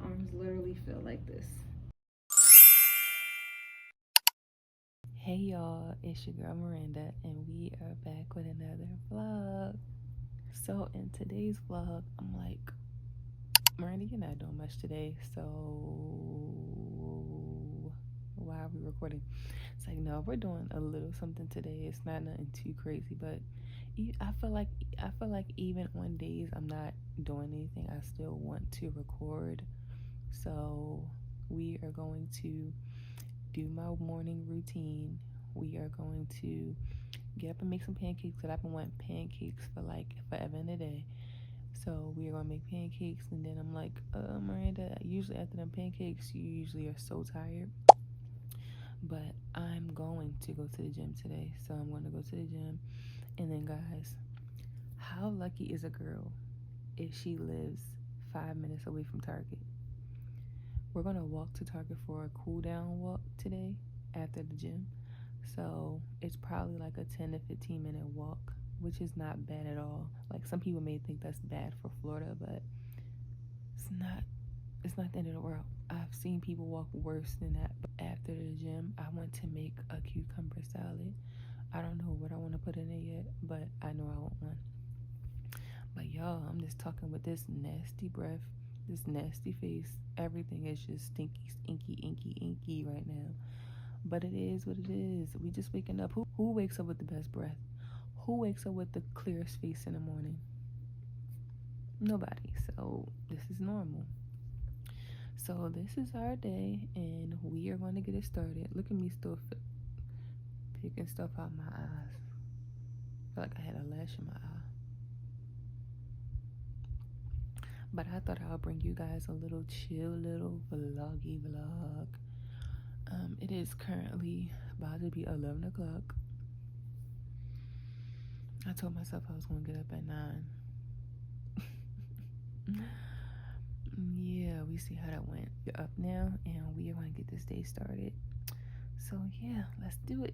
arms literally feel like this. Hey y'all, it's your girl Miranda, and we are back with another vlog. So in today's vlog, I'm like, Miranda, you're not doing much today, so why are we recording? It's like, no, we're doing a little something today. It's not nothing too crazy, but I feel like even on days I'm not doing anything, I still want to record. So we are going to do my morning routine. We are going to get up and make some pancakes, because I've been wanting pancakes for like forever and a day. So we are gonna make pancakes, and then I'm like, Miranda, usually after them pancakes, you usually are so tired. But I'm going to go to the gym today. So I'm going to go to the gym. And then guys, how lucky is a girl if she lives 5 minutes away from Target? We're gonna walk to Target for a cool down walk today after the gym. So it's probably like a 10 to 15 minute walk, which is not bad at all. Like, some people may think that's bad for Florida, but it's not the end of the world. I've seen people walk worse than that. But after the gym, I want to make a cucumber salad. I don't know what I want to put in it yet, but I know I want one. But y'all, I'm just talking with this nasty breath, this nasty face. Everything is just stinky, stinky, inky, inky right now. But it is what it is. We just waking up. Who wakes up with the best breath? Who wakes up with the clearest face in the morning? Nobody. So this is normal. So this is our day, and we are going to get it started. Look at me still picking stuff out my eyes. I feel like I had a lash in my eye. But I thought I would bring you guys a little chill, little vloggy vlog. It is currently about to be 11 o'clock. I told myself I was going to get up at 9. Yeah, we see how that went. We're up now, and we are going to get this day started. So yeah, let's do it.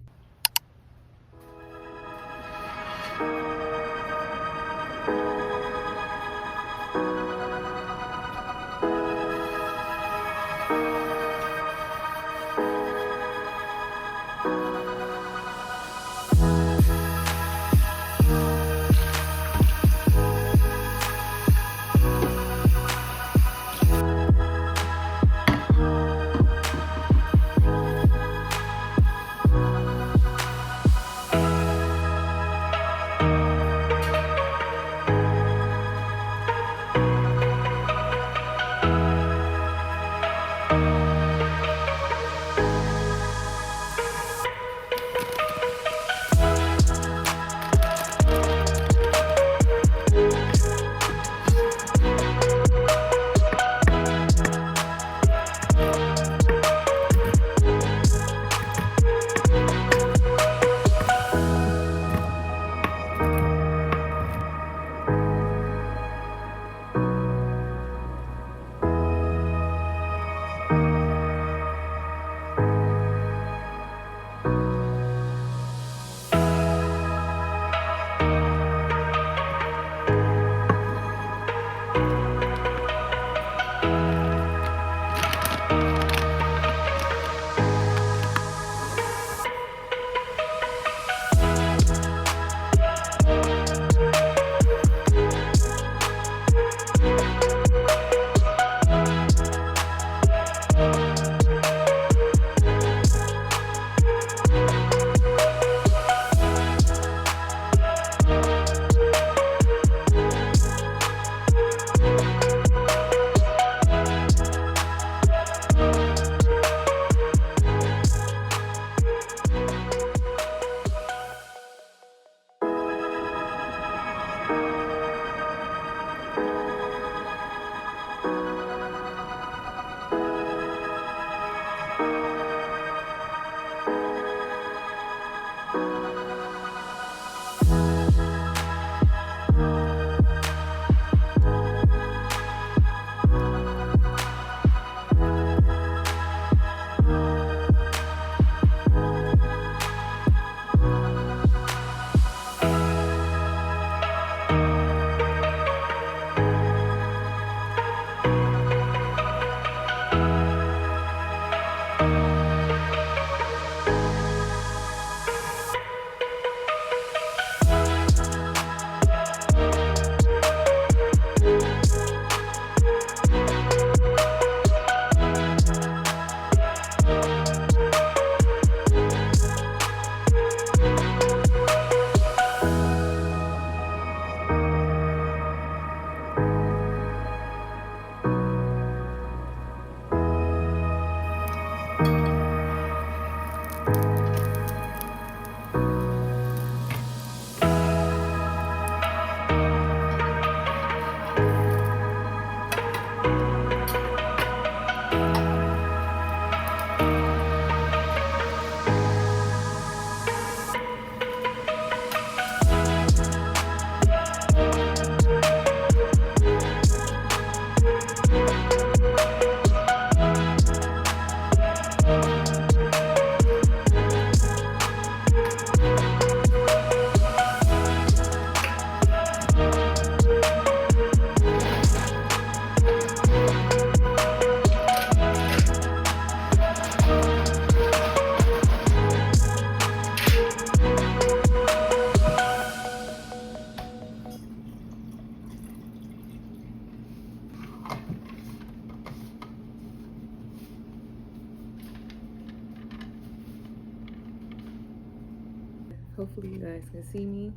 Hopefully you guys can see me.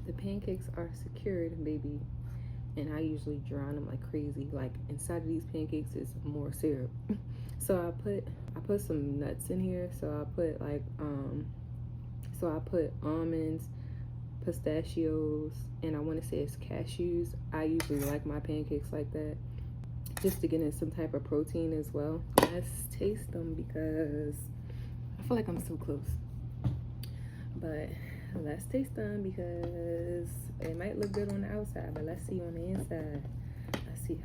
The pancakes are secured, baby, and I usually drown them like crazy. Like inside of these pancakes is more syrup. So I put some nuts in here. So I put almonds, pistachios, and I want to say it's cashews. I usually like my pancakes like that, just to get in some type of protein as well. Let's taste them because I feel like I'm so close. But let's taste them because it might look good on the outside, but let's see on the inside. Let's see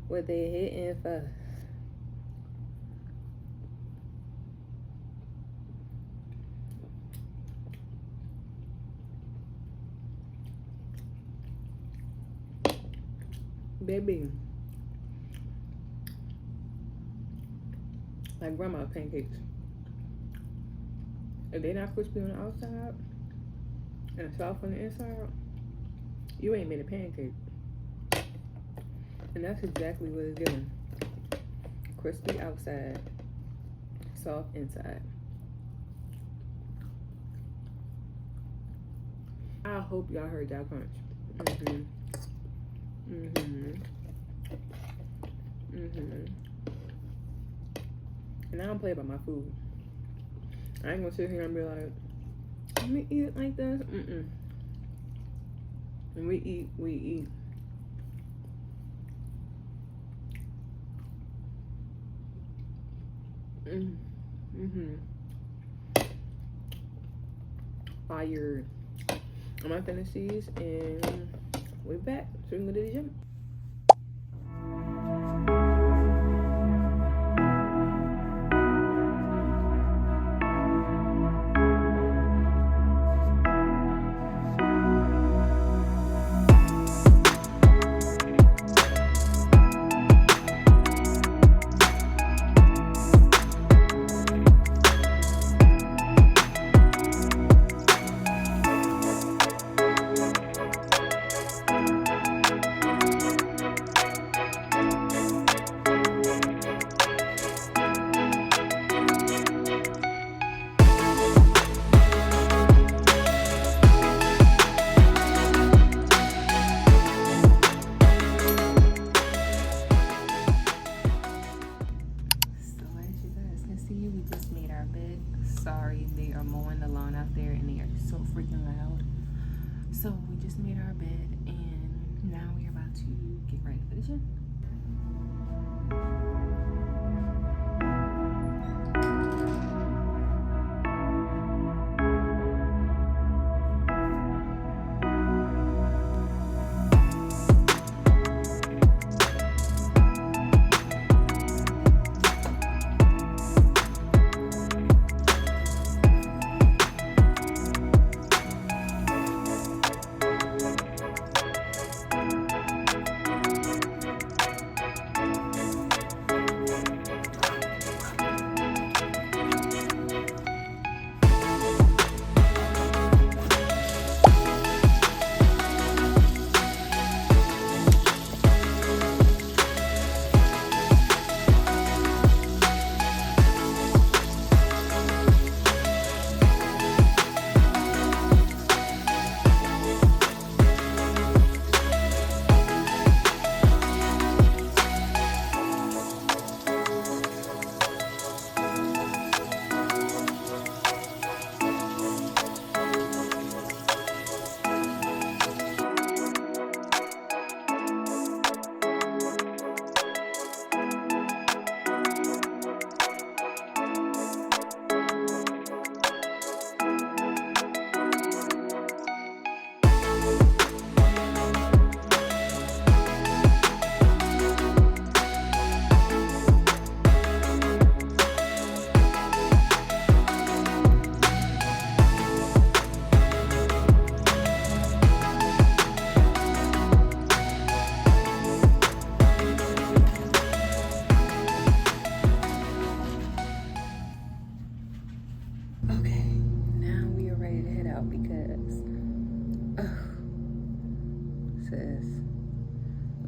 what they hitting for. Baby, like grandma's pancakes. If they're not crispy on the outside and soft on the inside, you ain't made a pancake. And that's exactly what it's doing. Crispy outside, soft inside. I hope y'all heard that crunch. And I don't play about my food. I ain't gonna sit here and be like, let me eat it like this. And we eat. Fire. I'm gonna finish these and we're back. So we can go to the gym. Sorry, they are mowing the lawn out there and they are so freaking loud. So we just made our bed and now we're about to get ready for the gym.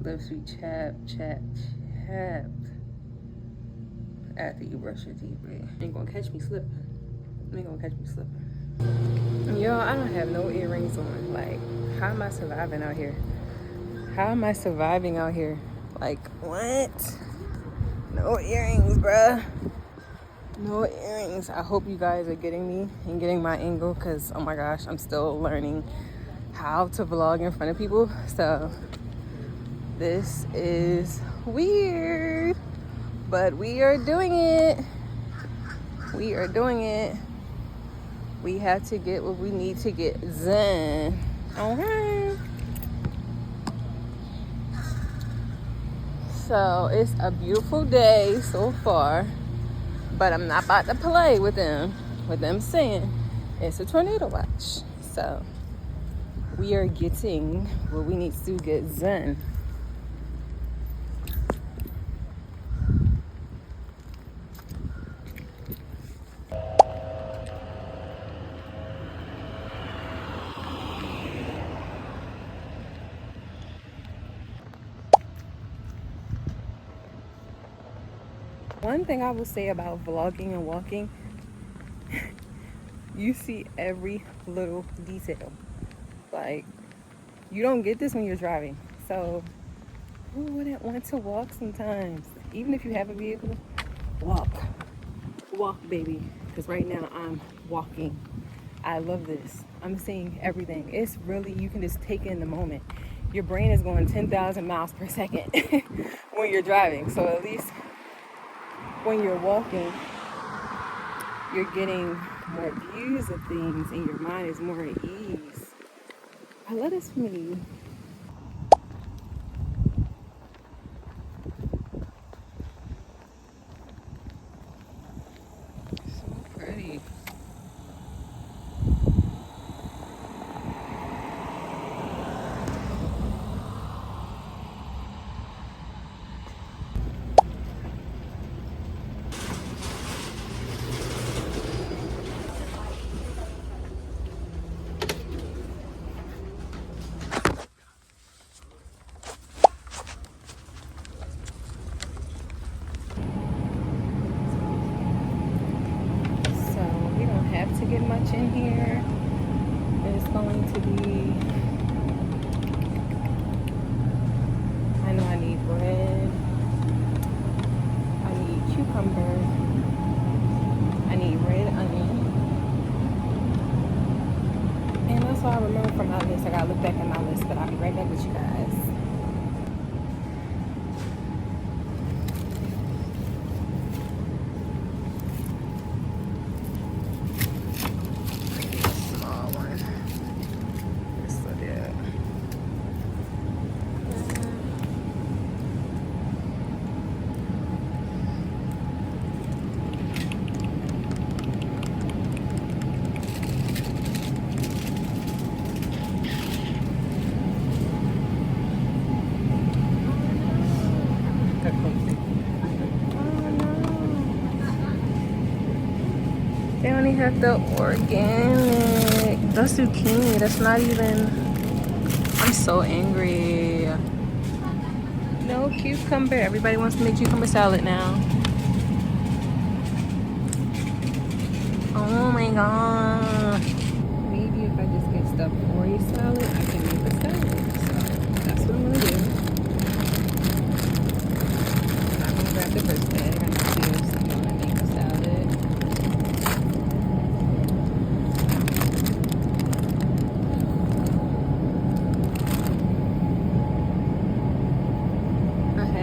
Lips be chapped after you brush your teeth, man. Ain't gonna catch me slipping. Yo, I don't have no earrings on. Like, how am I surviving out here? How am I surviving out here? Like, what? No earrings, bruh. No earrings. I hope you guys are getting me and getting my angle, because oh my gosh, I'm still learning how to vlog in front of people. So this is weird, but we are doing it. We are doing it. We have to get what we need to get done. Okay. So it's a beautiful day so far, but I'm not about to play with them saying it's a tornado watch. So we are getting what we need to get done. One thing I will say about vlogging and walking, you see every little detail. Like, you don't get this when you're driving. So who wouldn't want to walk sometimes? Even if you have a vehicle, walk. Walk, baby. Because right now I'm walking. I love this. I'm seeing everything. It's really, you can just take in the moment. Your brain is going 10,000 miles per second when you're driving. So at least when you're walking, you're getting more views of things and your mind is more at ease. I love this for me. So pretty. To get much in here. It's going to be, I know I need bread, I need cucumber, I need red onion, and that's all I remember from my list. I gotta look back at my list, but I'll be right back with you guys. They only have the organic. That's zucchini. That's not even. I'm so angry. No cucumber. Everybody wants to make cucumber salad now. Oh my god. Maybe if I just get stuff for a salad, I can make a salad. So that's what I'm gonna do. I'm gonna grab the first bag. I'm gonna make a salad.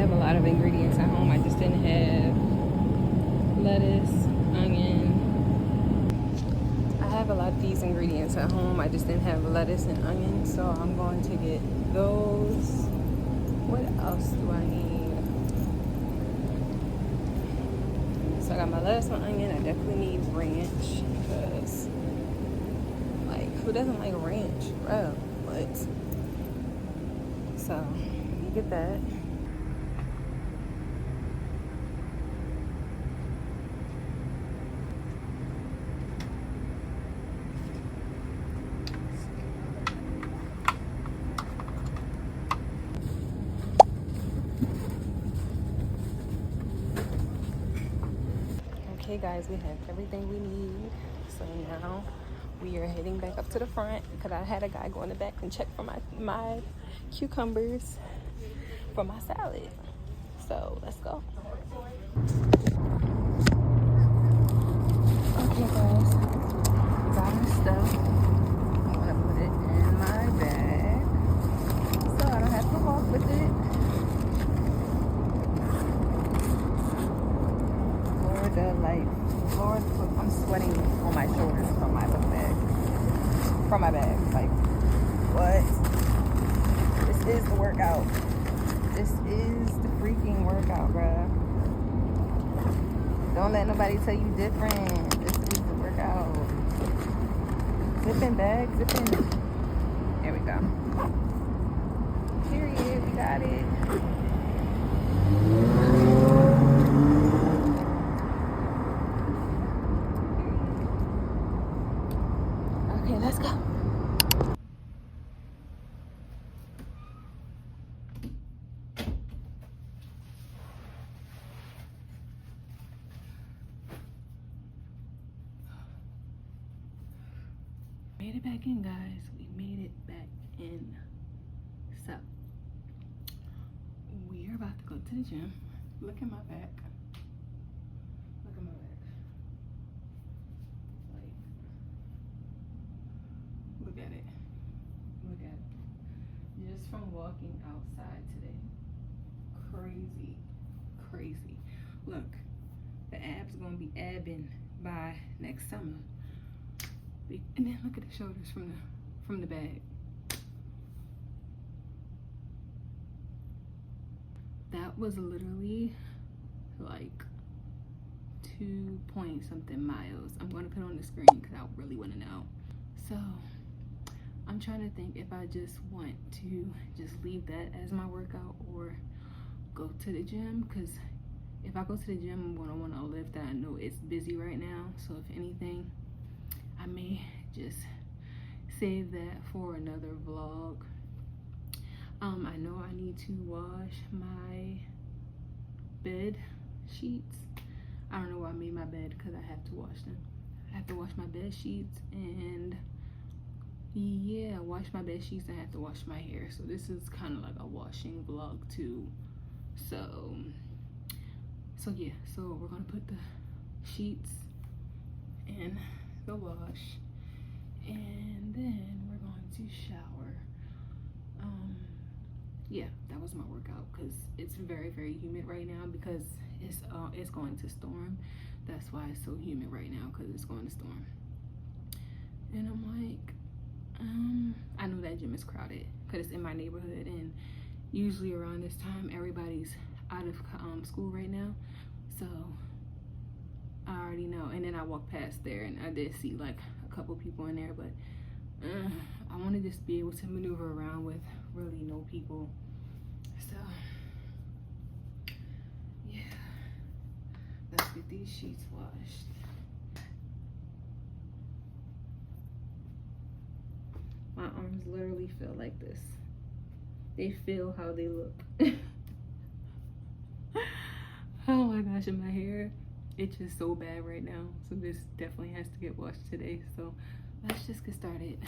A lot of ingredients at home. I just didn't have lettuce, onion. I have a lot of these ingredients at home. I just didn't have lettuce and onion, so I'm going to get those. What else do I need? So I got my lettuce and onion. I definitely need ranch because, like, who doesn't like ranch? Bro, what? So you get that. Okay guys, we have everything we need. So now We are heading back up to the front because I had a guy go in the back and check for my cucumbers for my salad. So let's go. Okay guys, got my stuff. I'm gonna put it in my bag so I don't have to walk with it. Lord the life. Lord, I'm sweating on my shoulders from my book bag. From my bag. Like, what? This is the workout. This is the freaking workout, bruh. Don't let nobody tell you different. This is the workout. Zip in bag, zip in. There we go. Period, we got it. Okay, let's go. Made it back in, guys. We made it back in. So we're about to go to the gym. Look at my back. Look at my back. Like, look at it. Look at it. Just from walking outside today. Crazy. Crazy. Look, the abs gonna be abbing by next summer. And then look at the shoulders from the bag. That was literally like 2-point-something miles. I'm gonna put it on the screen because I really want to know. So I'm trying to think if I just want to just leave that as my workout or go to the gym, because if I go to the gym, I'm gonna want to lift that. I know it's busy right now, so if anything, I may just save that for another vlog. I know I need to wash my bed sheets. I don't know why I made my bed, because I have to wash them. I have to wash my bed sheets, and yeah, wash my bed sheets. I have to wash my hair. So this is kind of like a washing vlog too. So yeah, so we're gonna put the sheets in the wash, and then we're going to shower. Yeah, that was my workout, because it's very, very humid right now, because it's going to storm. That's why it's so humid right now, because it's going to storm. And I'm like, I know that gym is crowded because it's in my neighborhood, and usually around this time everybody's out of school right now, so I already know. And then I walked past there and I did see like a couple people in there, but I want to just be able to maneuver around with really no people. So yeah, let's get these sheets washed. My arms literally feel like this. They feel how they look. Oh my gosh, and my hair, it's just so bad right now. So this definitely has to get washed today. So let's just get started.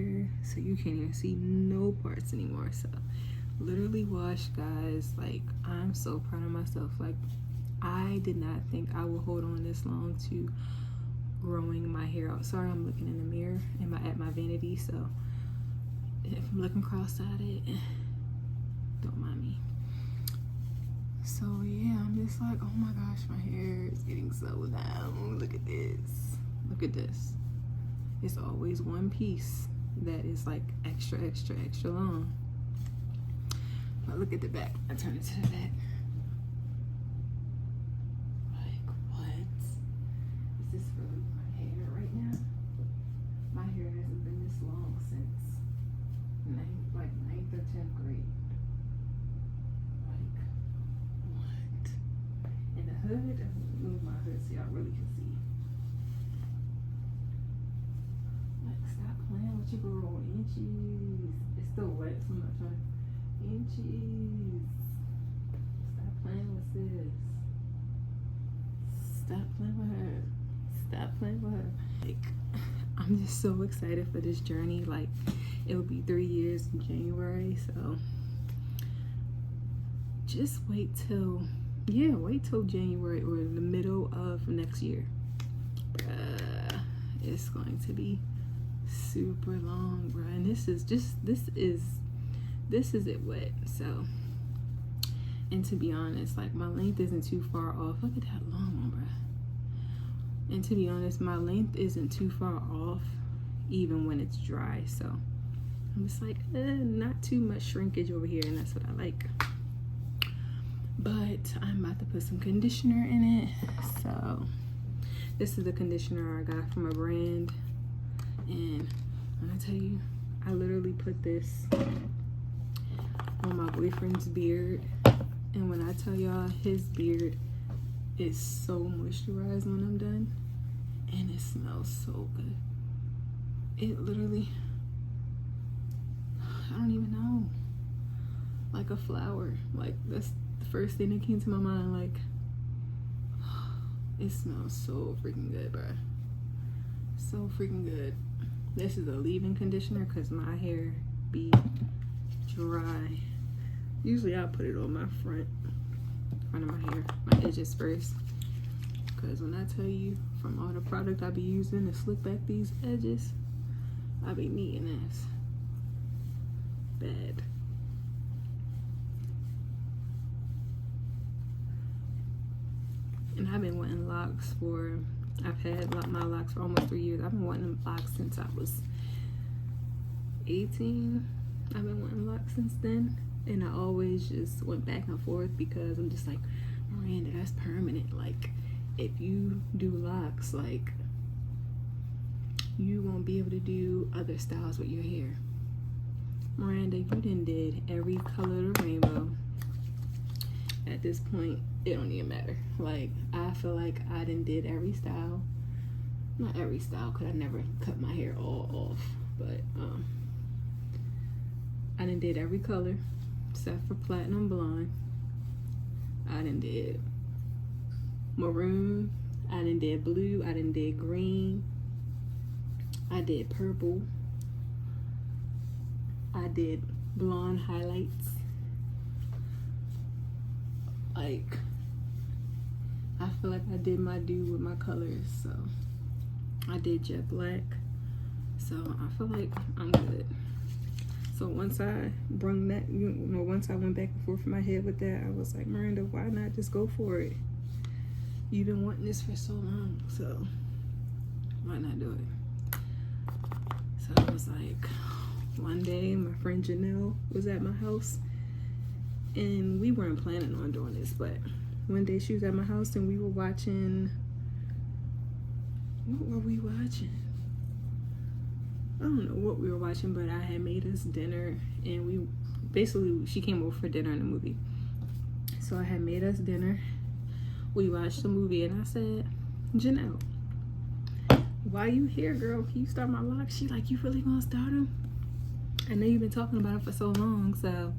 hair so you can't even see no parts anymore. So literally washed, guys. Like, I'm so proud of myself. Like, I did not think I would hold on this long to growing my hair out. Sorry, I'm looking in the mirror at my vanity, so if I'm looking cross-eyed, don't mind me. So yeah, I'm just like, oh my gosh, my hair is getting so down. Look at this. Look at this. It's always one piece that is like extra long. But look at the back. I turn it to the back. Like, what? Is this really my hair right now? My hair hasn't been this long since ninth or 10th grade. Like, what? And the hood, I'm gonna move my hood so y'all really can see. Like, stop playing with your girl. Inches. It's still wet, so I'm not trying. Inches. Stop playing with sis. Stop playing with her. Stop playing with her. Like, I'm just so excited for this journey. Like, it'll be 3 years in January, so just wait till January or the middle of next year. It's going to be super long, bruh. And this is it wet. So, and to be honest, like, my length isn't too far off. Look at that long one, bruh. And to be honest, my length isn't too far off even when it's dry. So I'm just like, not too much shrinkage over here, and that's what I like. But I'm about to put some conditioner in it. So this is the conditioner I got from a brand, and I'm gonna tell you, I literally put this on my boyfriend's beard, and when I tell y'all, his beard is so moisturized when I'm done, and it smells so good. It literally, I don't even know, like a flower. Like, that's the first thing that came to my mind. Like, it smells so freaking good, bro. So freaking good. This is a leave-in conditioner because my hair be dry. Usually I'll put it on my front of my hair, my edges first, because when I tell you, from all the product I be using to slick back these edges, I be needing this bad. And I've been wanting locks for, I've had my locks for almost 3 years. I've been wanting locks since I was 18. I've been wanting locks since then, and I always just went back and forth because I'm just like, Miranda, that's permanent. Like, if you do locks, like, you won't be able to do other styles with your hair. Miranda, you done did every color of the rainbow. At this point, it don't even matter. Like, I feel like I done did every style. Not every style, because I never cut my hair all off, but I done did every color except for platinum blonde. I done did maroon. I done did blue. I done did green. I did purple. I did blonde highlights. Like, I feel like I did my due with my colors. So I did jet black. So I feel like I'm good. So once I brung that, once I went back and forth in my head with that, I was like, Miranda, why not just go for it? You've been wanting this for so long, so why not do it? So I was like, one day my friend Janelle was at my house, and we weren't planning on doing this, but one day she was at my house and we were watching, what were we watching? I don't know what we were watching, but I had made us dinner, and she came over for dinner in the movie. So I had made us dinner. We watched the movie, and I said, Janelle, why you here, girl? Can you start my locks? She like, you really gonna start them? I know you've been talking about it for so long, so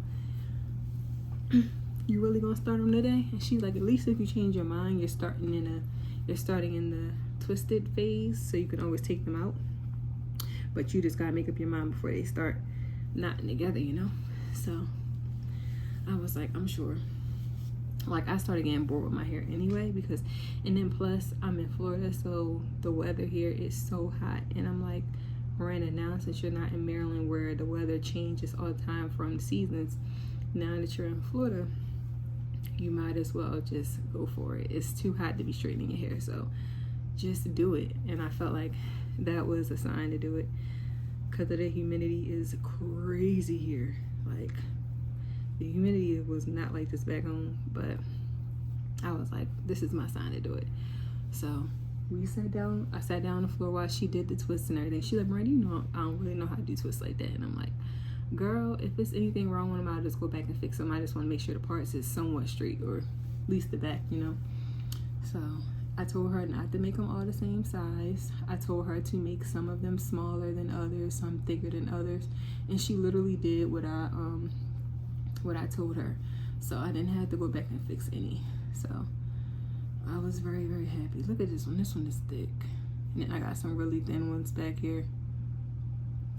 you really gonna start them today? And she's like, at least if you change your mind, you're starting in the twisted phase, so you can always take them out. but you just gotta make up your mind before they start knotting together, you know. So I was like, I'm sure. Like, I started getting bored with my hair anyway, because, and then plus I'm in Florida, so the weather here is so hot, and I'm like, Miranda, now since you're not in Maryland where the weather changes all the time from the seasons, now that you're in Florida, you might as well just go for it. It's too hot to be straightening your hair, so just do it. And I felt like that was a sign to do it, because the humidity is crazy here. Like, the humidity was not like this back home, but I was like, this is my sign to do it. So we sat down. I sat down on the floor while she did the twists and everything. She's like, Miranda, you know, I don't really know how to do twists like that. And I'm like, girl, if there's anything wrong with them, I'll just go back and fix them. I just want to make sure the parts is somewhat straight, or at least the back, you know. So I told her not to make them all the same size. I told her to make some of them smaller than others, some thicker than others, and she literally did what I told her. So I didn't have to go back and fix any. So I was very, very happy. Look at this one. This one is thick. And then I got some really thin ones back here.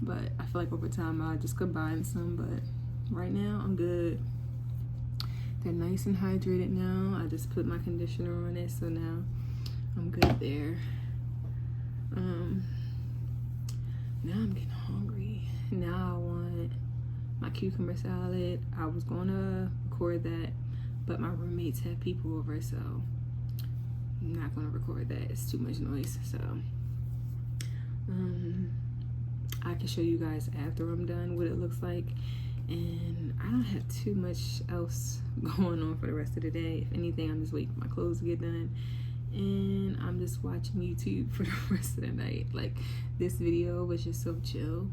But I feel like over time I'll just combine some. But right now I'm good. They're nice and hydrated now. I just put my conditioner on it. So now I'm good there. Now I'm getting hungry. Now I want my cucumber salad. I was gonna record that, but my roommates have people over, so I'm not gonna record that. It's too much noise. So I can show you guys after I'm done what it looks like, and I don't have too much else going on for the rest of the day. If anything, I'm just waiting for my clothes to get done, and I'm just watching YouTube for the rest of the night. Like, this video was just so chill,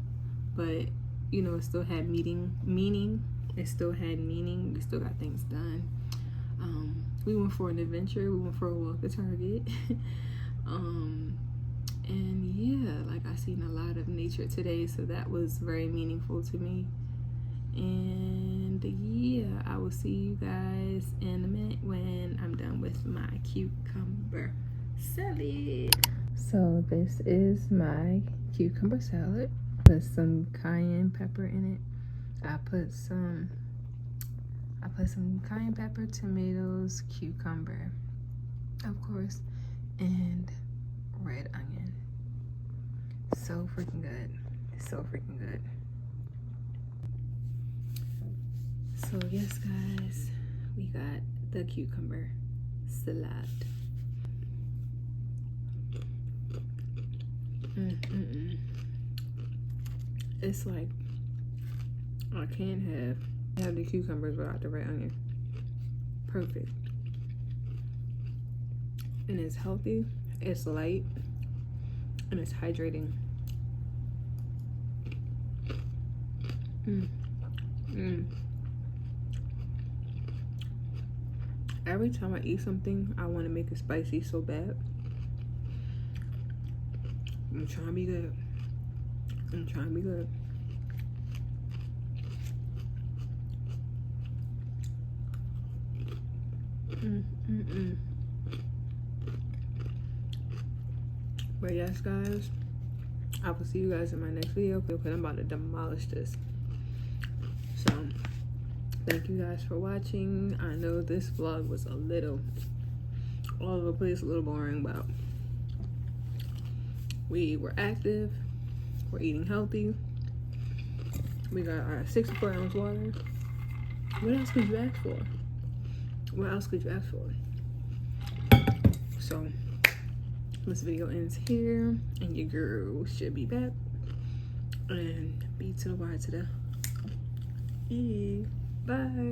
but you know, it still had meaning. It still had meaning. We still got things done. We went for an adventure. We went for a walk to Target. And yeah, like, I seen a lot of nature today, so that was very meaningful to me. And yeah, I will see you guys in a minute when I'm done with my cucumber salad. So this is my cucumber salad. Put some cayenne pepper in it. I put some cayenne pepper, tomatoes, cucumber, of course, and red onion. So freaking good. So freaking good. So yes, guys, we got the cucumber salad. It's like, I can't have the cucumbers without the red onion. Perfect. And it's healthy, it's light, and it's hydrating. Every time I eat something, I want to make it spicy so bad. I'm trying to be good. I'm trying to be good. But yes, guys, I will see you guys in my next video, because I'm about to demolish this. So thank you guys for watching. I know this vlog was a little all over the place, a little boring, but we were active. We're eating healthy. We got our 64-ounce water. What else could you ask for? What else could you ask for? So this video ends here, and your girl should be back. And B to the Y to the E. Bye.